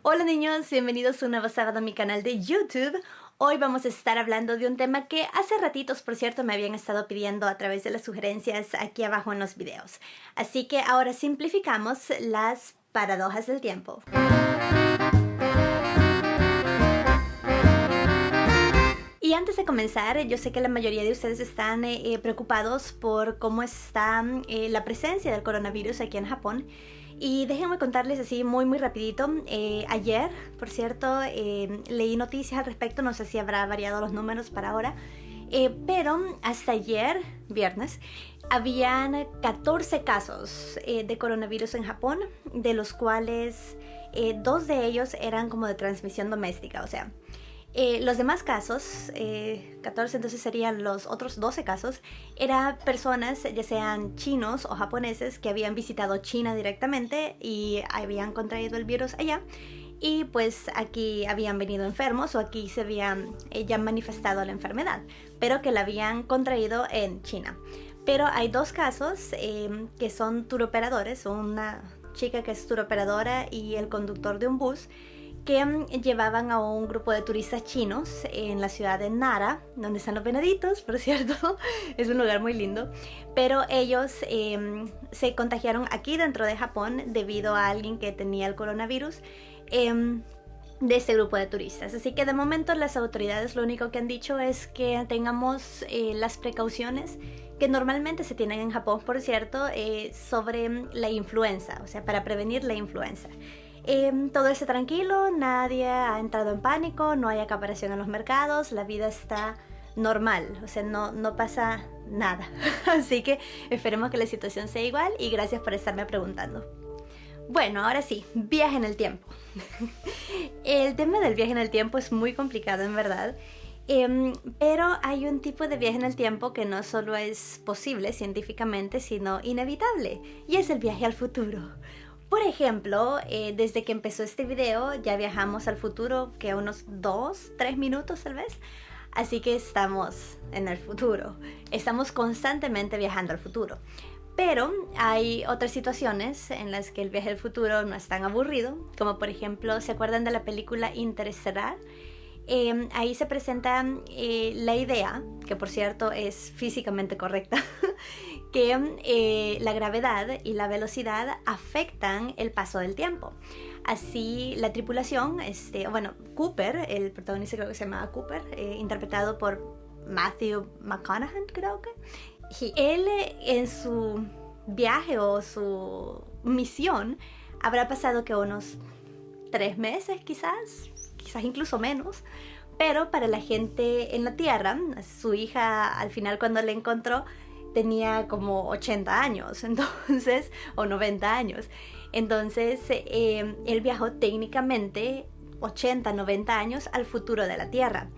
Hola niños, bienvenidos un nuevo sábado a mi canal de YouTube. Hoy vamos a estar hablando de un tema que hace ratitos, por cierto, me habían estado pidiendo a través de las sugerencias aquí abajo en los videos. Así que ahora simplificamos las paradojas del tiempo. Y antes de comenzar, yo sé que la mayoría de ustedes están preocupados por cómo está la presencia del coronavirus aquí en Japón. Y déjenme contarles así muy rapidito. Ayer, por cierto, leí noticias al respecto, no sé si habrá variado los números para ahora, pero hasta ayer, viernes, habían 14 casos de coronavirus en Japón, de los cuales 2 de ellos eran como de transmisión doméstica, o sea, los demás casos, 14 entonces serían los otros 12 casos, eran personas, ya sean chinos o japoneses, que habían visitado China directamente y habían contraído el virus allá. Y pues aquí habían venido enfermos o aquí se habían ya manifestado la enfermedad, pero que la habían contraído en China. Pero hay 2 casos que son turoperadores, una chica que es turoperadora y el conductor de un bus, que llevaban a un grupo de turistas chinos en la ciudad de Nara, donde están los venaditos, por cierto, es un lugar muy lindo, pero ellos se contagiaron aquí dentro de Japón debido a alguien que tenía el coronavirus de este grupo de turistas. Así que de momento las autoridades lo único que han dicho es que tengamos las precauciones que normalmente se tienen en Japón, por cierto, sobre la influenza, o sea, para prevenir la influenza. Todo está tranquilo, nadie ha entrado en pánico, no hay acaparación en los mercados, la vida está normal, o sea, no pasa nada. Así que esperemos que la situación sea igual y gracias por estarme preguntando. Bueno, ahora sí, viaje en el tiempo. El tema del viaje en el tiempo es muy complicado en verdad, pero hay un tipo de viaje en el tiempo que no solo es posible científicamente, sino inevitable, y es el viaje al futuro. Por ejemplo, desde que empezó este video ya viajamos al futuro, que unos 2-3 minutos tal vez. Así que estamos en el futuro. Estamos constantemente viajando al futuro. Pero hay otras situaciones en las que el viaje al futuro no es tan aburrido, como por ejemplo, ¿se acuerdan de la película Interestelar? Ahí se presenta la idea, que por cierto es físicamente correcta, que la gravedad y la velocidad afectan el paso del tiempo. Así la tripulación, Cooper, el protagonista creo que se llama Cooper, interpretado por Matthew McConaughey, creo que, y él en su viaje o su misión habrá pasado que unos 3 meses quizás incluso menos, pero para la gente en la Tierra, su hija al final cuando la encontró tenía como 80 años, entonces, o 90 años, entonces él viajó técnicamente 80-90 años al futuro de la Tierra.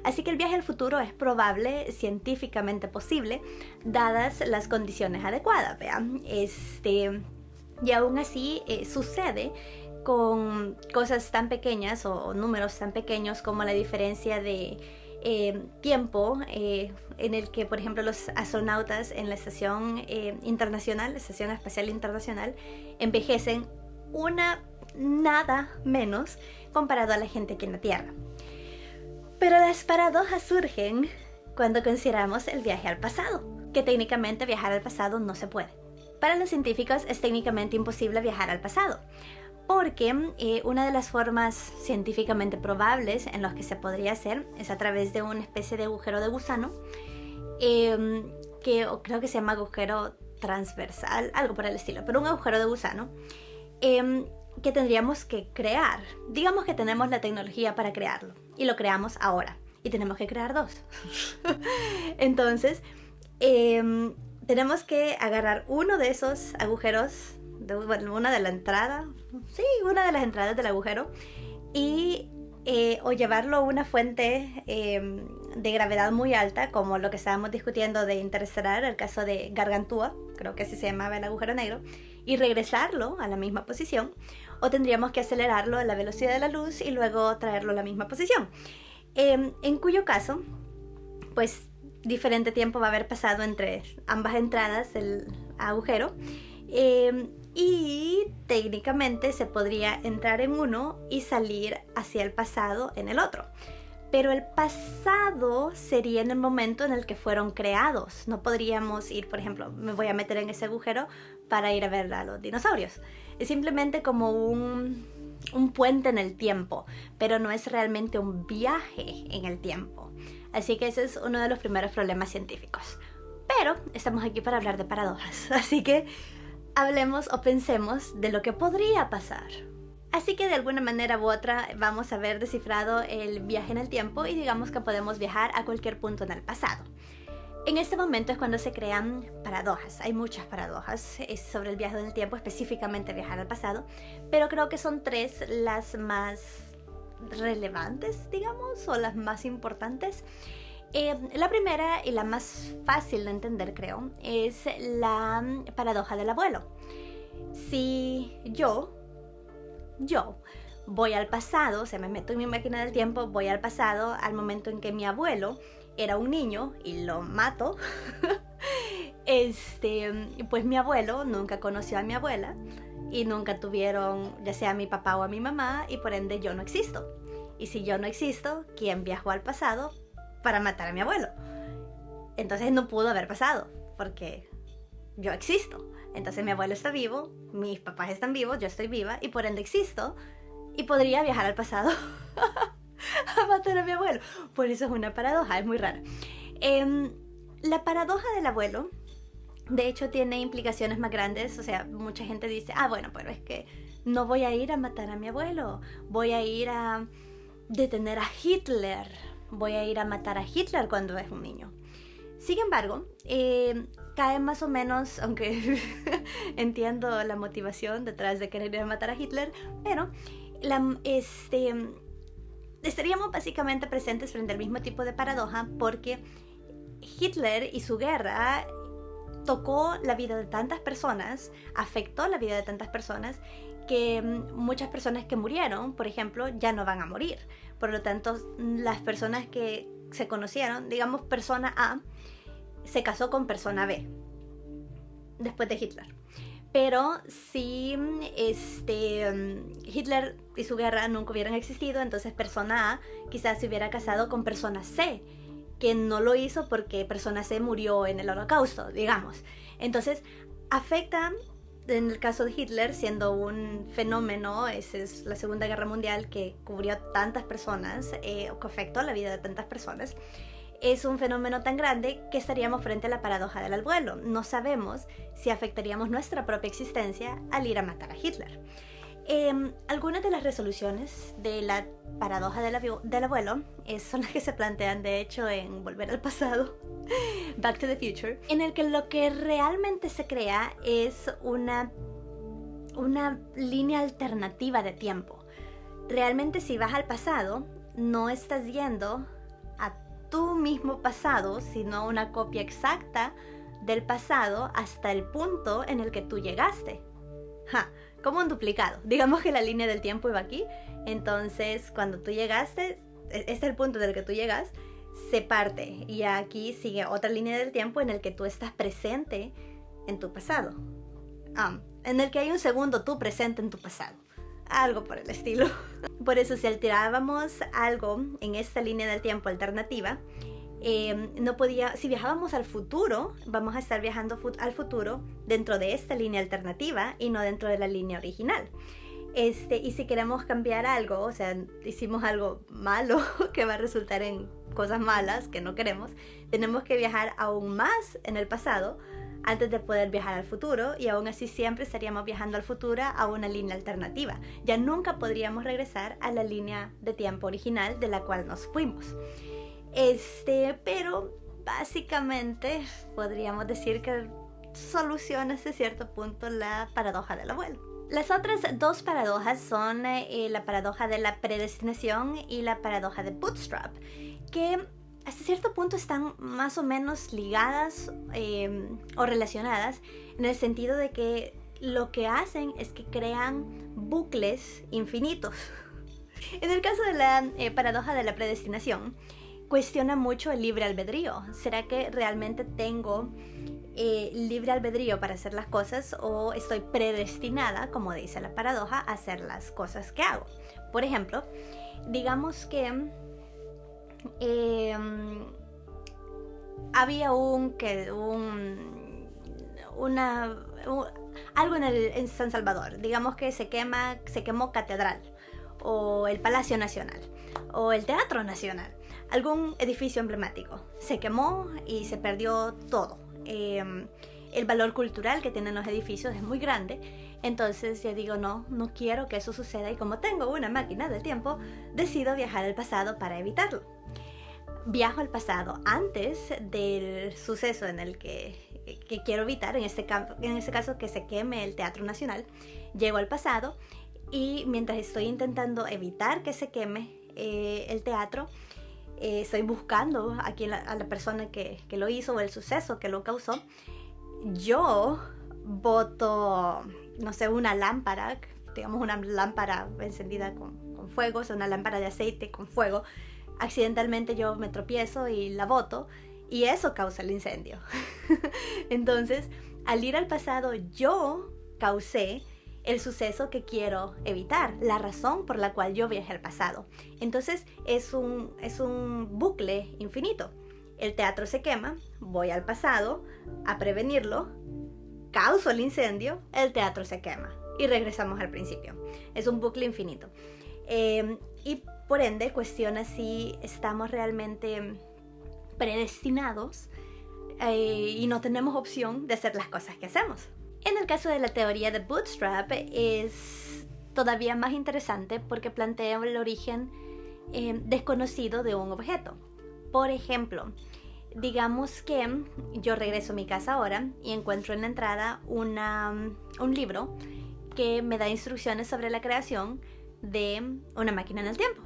Así que el viaje al futuro es probable, científicamente posible, dadas las condiciones adecuadas, vean, y aún así sucede con cosas tan pequeñas o números tan pequeños como la diferencia de tiempo en el que, por ejemplo, los astronautas en la estación internacional, la Estación Espacial Internacional, envejecen nada menos comparado a la gente aquí en la Tierra. Pero las paradojas surgen cuando consideramos el viaje al pasado, que técnicamente viajar al pasado no se puede. Para los científicos es técnicamente imposible viajar al pasado, porque una de las formas científicamente probables en las que se podría hacer es a través de una especie de agujero de gusano, que creo que se llama agujero transversal, algo por el estilo, pero un agujero de gusano que tendríamos que crear. Digamos que tenemos la tecnología para crearlo y lo creamos ahora y tenemos que crear 2. Entonces tenemos que agarrar uno de esos agujeros, una de las entradas del agujero, y o llevarlo a una fuente de gravedad muy alta, como lo que estábamos discutiendo de Interestelar, el caso de Gargantúa, creo que así se llamaba el agujero negro, y regresarlo a la misma posición, o tendríamos que acelerarlo a la velocidad de la luz y luego traerlo a la misma posición, en cuyo caso, pues diferente tiempo va a haber pasado entre ambas entradas del agujero, y técnicamente se podría entrar en uno y salir hacia el pasado en el otro. Pero el pasado sería en el momento en el que fueron creados. No podríamos ir, por ejemplo, me voy a meter en ese agujero para ir a ver a los dinosaurios. Es simplemente como un puente en el tiempo, pero no es realmente un viaje en el tiempo. Así que ese es uno de los primeros problemas científicos. Pero estamos aquí para hablar de paradojas, así que hablemos o pensemos de lo que podría pasar. Así que de alguna manera u otra vamos a haber descifrado el viaje en el tiempo y digamos que podemos viajar a cualquier punto en el pasado. En este momento es cuando se crean paradojas. Hay muchas paradojas sobre el viaje en el tiempo, específicamente viajar al pasado, pero creo que son 3 las más relevantes, digamos, o las más importantes. La primera y la más fácil de entender, creo, es la paradoja del abuelo. Si yo voy al pasado, o sea, me meto en mi máquina del tiempo, voy al pasado al momento en que mi abuelo era un niño y lo mato, pues mi abuelo nunca conoció a mi abuela y nunca tuvieron ya sea a mi papá o a mi mamá y por ende yo no existo. Y si yo no existo, ¿quién viajó al pasado para matar a mi abuelo? Entonces no pudo haber pasado porque yo existo. Entonces mi abuelo está vivo, mis papás están vivos, yo estoy viva y por ende existo y podría viajar al pasado a matar a mi abuelo. Por eso es una paradoja, es muy rara. La paradoja del abuelo, de hecho, tiene implicaciones más grandes. O sea, mucha gente dice, bueno, pero es que no voy a ir a matar a mi abuelo, voy a ir a detener a Hitler, voy a ir a matar a Hitler cuando es un niño. Sin embargo, cae más o menos, aunque entiendo la motivación detrás de querer ir a matar a Hitler, pero estaríamos básicamente presentes frente al mismo tipo de paradoja porque Hitler y su guerra tocó la vida de tantas personas, afectó la vida de tantas personas, que muchas personas que murieron, por ejemplo, ya no van a morir. Por lo tanto, las personas que se conocieron, digamos, persona A se casó con persona B después de Hitler. Pero si Hitler y su guerra nunca hubieran existido, entonces persona A quizás se hubiera casado con persona C, que no lo hizo porque persona C murió en el Holocausto, digamos. Entonces, afecta, en el caso de Hitler, siendo un fenómeno, esa es la Segunda Guerra Mundial que cubrió a tantas personas, que afectó la vida de tantas personas, es un fenómeno tan grande que estaríamos frente a la paradoja del abuelo. No sabemos si afectaríamos nuestra propia existencia al ir a matar a Hitler. Algunas de las resoluciones de la paradoja del abuelo son las que se plantean, de hecho, en Volver al Pasado, Back to the Future, en el que lo que realmente se crea es una línea alternativa de tiempo. Realmente, si vas al pasado, no estás yendo a tu mismo pasado, sino una copia exacta del pasado hasta el punto en el que tú llegaste. Como un duplicado. Digamos que la línea del tiempo iba aquí, entonces cuando tú llegaste, este es el punto del que tú llegas, se parte y aquí sigue otra línea del tiempo en el que tú estás presente en tu pasado, en el que hay un segundo tú presente en tu pasado, algo por el estilo. Por eso si alterábamos algo en esta línea del tiempo alternativa, si viajábamos al futuro, vamos a estar viajando al futuro dentro de esta línea alternativa y no dentro de la línea original. Y si queremos cambiar algo, o sea, hicimos algo malo que va a resultar en cosas malas que no queremos, tenemos que viajar aún más en el pasado antes de poder viajar al futuro, y aún así siempre estaríamos viajando al futuro a una línea alternativa. Ya nunca podríamos regresar a la línea de tiempo original de la cual nos fuimos. Pero básicamente podríamos decir que soluciona hasta cierto punto la paradoja del abuelo. Las otras 2 paradojas son la paradoja de la predestinación y la paradoja de Bootstrap, que hasta cierto punto están más o menos ligadas o relacionadas, en el sentido de que lo que hacen es que crean bucles infinitos. En el caso de la paradoja de la predestinación, cuestiona mucho el libre albedrío. ¿Será que realmente tengo libre albedrío para hacer las cosas o estoy predestinada, como dice la paradoja, a hacer las cosas que hago? Por ejemplo, digamos que había algo en San Salvador, digamos que se quemó Catedral, o el Palacio Nacional, o el Teatro Nacional, algún edificio emblemático. Se quemó y se perdió todo. El valor cultural que tienen los edificios es muy grande, entonces yo digo, no quiero que eso suceda, y como tengo una máquina del tiempo, decido viajar al pasado para evitarlo. Viajo al pasado antes del suceso en el que quiero evitar, en este caso que se queme el Teatro Nacional. Llego al pasado y mientras estoy intentando evitar que se queme el teatro, estoy buscando a la persona que lo hizo o el suceso que lo causó. Yo boto, no sé, una lámpara, digamos una lámpara encendida con fuego, o sea, una lámpara de aceite con fuego. Accidentalmente yo me tropiezo y la boto, y eso causa el incendio. Entonces, al ir al pasado, yo causé el suceso que quiero evitar, la razón por la cual yo viajé al pasado. Entonces, es un bucle infinito. El teatro se quema, voy al pasado a prevenirlo, causo el incendio, el teatro se quema y regresamos al principio. Es un bucle infinito. Y por ende cuestiona si estamos realmente predestinados y no tenemos opción de hacer las cosas que hacemos. En el caso de la teoría de Bootstrap es todavía más interesante porque plantea el origen desconocido de un objeto. Por ejemplo, digamos que yo regreso a mi casa ahora y encuentro en la entrada un libro que me da instrucciones sobre la creación de una máquina en el tiempo.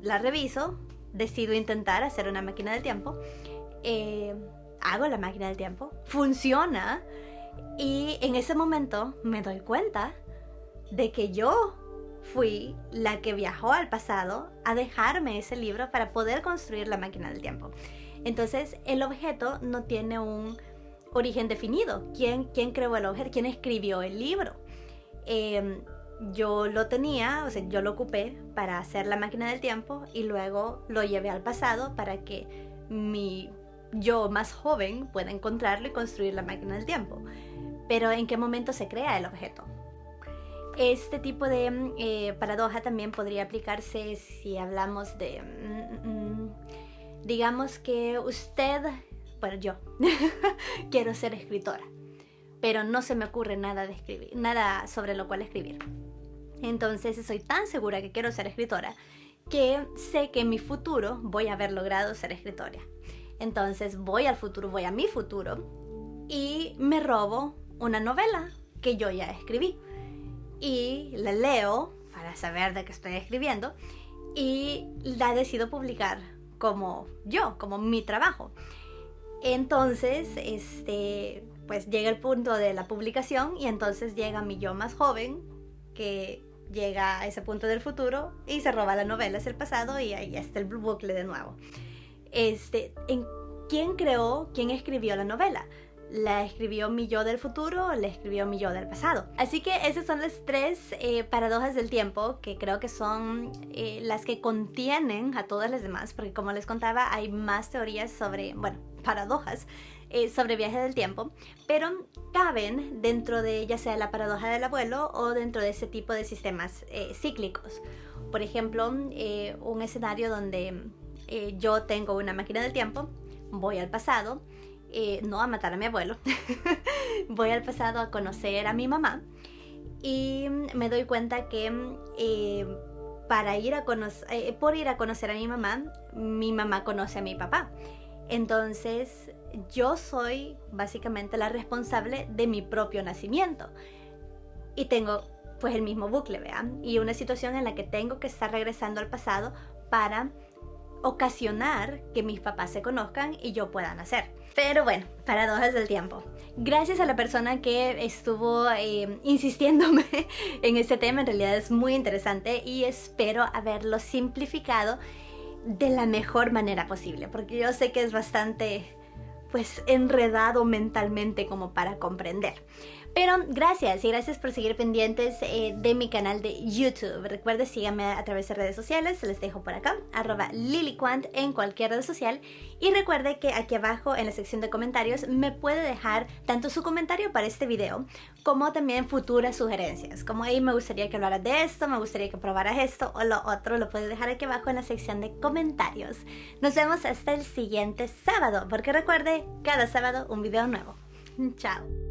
La reviso, decido intentar hacer una máquina del tiempo, hago la máquina del tiempo, funciona, y en ese momento me doy cuenta de que yo fui la que viajó al pasado a dejarme ese libro para poder construir la máquina del tiempo. Entonces el objeto no tiene un origen definido. ¿Quién creó el objeto? ¿Quién escribió el libro? Yo lo tenía, o sea, yo lo ocupé para hacer la máquina del tiempo y luego lo llevé al pasado para que mi yo más joven pueda encontrarlo y construir la máquina del tiempo. Pero ¿en qué momento se crea el objeto? Este tipo de paradoja también podría aplicarse si hablamos de... digamos que yo quiero ser escritora, pero no se me ocurre nada sobre lo cual escribir. Entonces estoy tan segura que quiero ser escritora que sé que en mi futuro voy a haber logrado ser escritora. Entonces voy a mi futuro y me robo una novela que yo ya escribí y la leo para saber de qué estoy escribiendo y la decido publicar como mi trabajo. Entonces, pues llega el punto de la publicación y entonces llega mi yo más joven que llega a ese punto del futuro y se roba la novela, es el pasado, y ahí está el bucle de nuevo. ¿Quién escribió la novela? ¿La escribió mi yo del futuro o la escribió mi yo del pasado? Así que esas son las tres paradojas del tiempo que creo que son las que contienen a todas las demás, porque como les contaba hay más teorías paradojas sobre viaje del tiempo, pero caben dentro de ya sea la paradoja del abuelo o dentro de ese tipo de sistemas cíclicos. Por ejemplo, un escenario donde yo tengo una máquina del tiempo, voy al pasado, no a matar a mi abuelo, voy al pasado a conocer a mi mamá y me doy cuenta que por ir a conocer a mi mamá conoce a mi papá. Entonces yo soy básicamente la responsable de mi propio nacimiento y tengo pues el mismo bucle, ¿vean? Y una situación en la que tengo que estar regresando al pasado para ocasionar que mis papás se conozcan y yo pueda nacer. Pero bueno, paradojas del tiempo. Gracias a la persona que estuvo insistiéndome en este tema, en realidad es muy interesante y espero haberlo simplificado de la mejor manera posible, porque yo sé que es bastante, pues, enredado mentalmente como para comprender. Pero gracias y gracias por seguir pendientes de mi canal de YouTube. Recuerde, síganme a través de redes sociales, se les dejo por acá, @LiliQuant en cualquier red social. Y recuerde que aquí abajo en la sección de comentarios me puede dejar tanto su comentario para este video como también futuras sugerencias. Como ahí me gustaría que hablaras de esto, me gustaría que probaras esto o lo otro, lo puedes dejar aquí abajo en la sección de comentarios. Nos vemos hasta el siguiente sábado, porque recuerde, cada sábado un video nuevo. Chao.